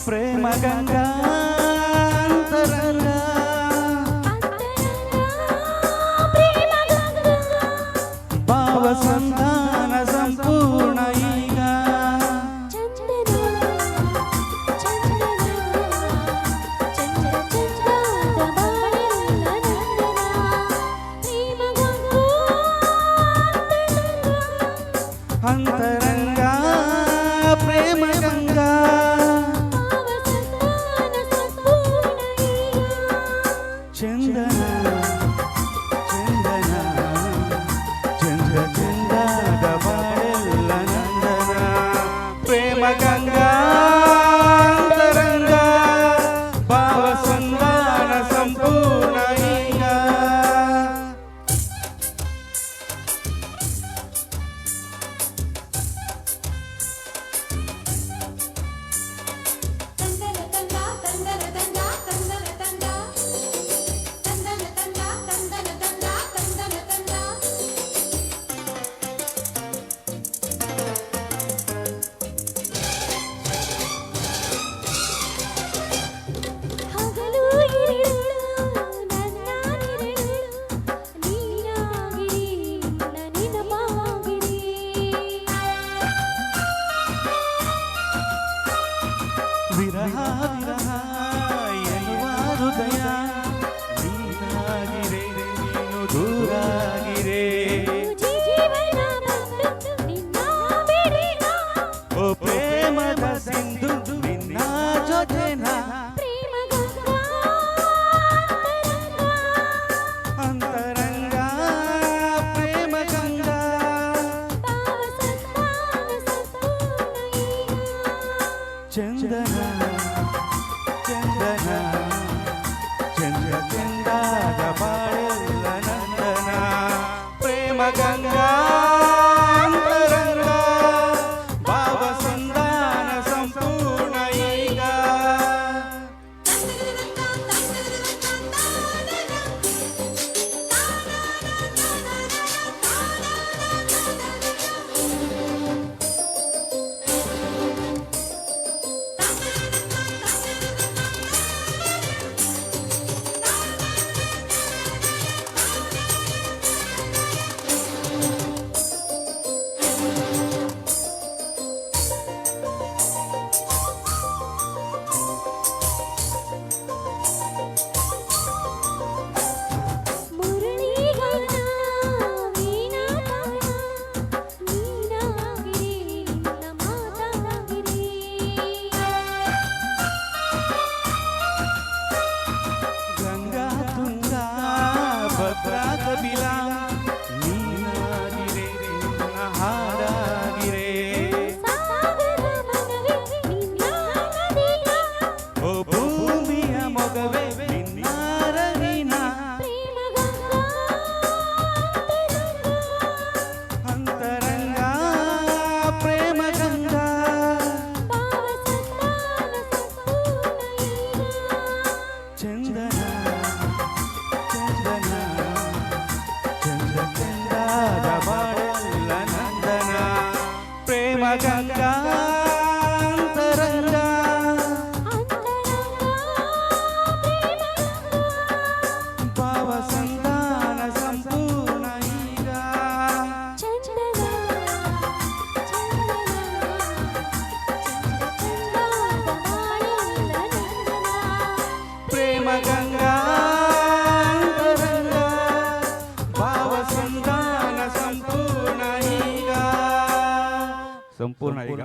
ಪ್ರೇಮ ಗಂಗಾ ಅಂತರಂಗ ಭಾವ ಸಂಧಾನ ಸಂಪೂರ್ಣ ಈಗ ಅಂತರಂಗ ಪ್ರೇಮ ಗಂಗಾ ಚಂದನ ಚಂದನ ಚಂದ್ರ ಚಂದದ ಬಾಳೆಲ್ಲ ನಂದನ ಪ್ರೇಮ ಗಂಗಾ ಅಂತರಂಗ ಭಾವ ಸಂಧಾನ ಸಂಪೂರ್ಣ ಈಗ ವಿರಹ ವಿರಹ ಎನ್ನುವ ಹೃದಯ ನೀನಾಗಿರೆ ನೀನು ದೂರಾಗಿರೆ ಓ ಪ್ರೇಮದ ಸಿಂಧು ನಿನ್ನ ಜೊತೆನ ಅಂತರಂಗ ಪ್ರೇಮ ಗಂಗಾ ಚಂದನ ಚಂದನ ಚಂದ್ರ ಚಂದದ ಬಾಳೆಲ್ಲ ನಂದನ ಪ್ರೇಮ ಗಂಗಾ ಅಂತರಂಗ ಭಾವ ಸಂಧಾನ ಸಂಪೂರ್ಣ ಈಗ ಕಪಿಲ ನೀನಾಗಿರೆ ನಿನ್ನ ಹಾಡಾಗಿರೆ ಓ ಭೂಮಿಯ ಮೊಗವೇ ನಿನ್ನಾರ ನೀನ ಅಂತರಂಗ ಪ್ರೇಮ ಗಂಗಾ ಚಂದನ ಚಂದನ ಚಂದ್ರದ ಬಾಳೆಲ್ಲ ನಂದನ ಪ್ರೇಮ ಗಂಗಾ ಅಂತರಂಗ ಭಾವ ಸಂಧಾನ ಸಂಪೂರ್ಣ ಈಗ ಪ್ರೇಮ ಗಂಗಾ ಸಂಪೂರ್ಣ ಈಗ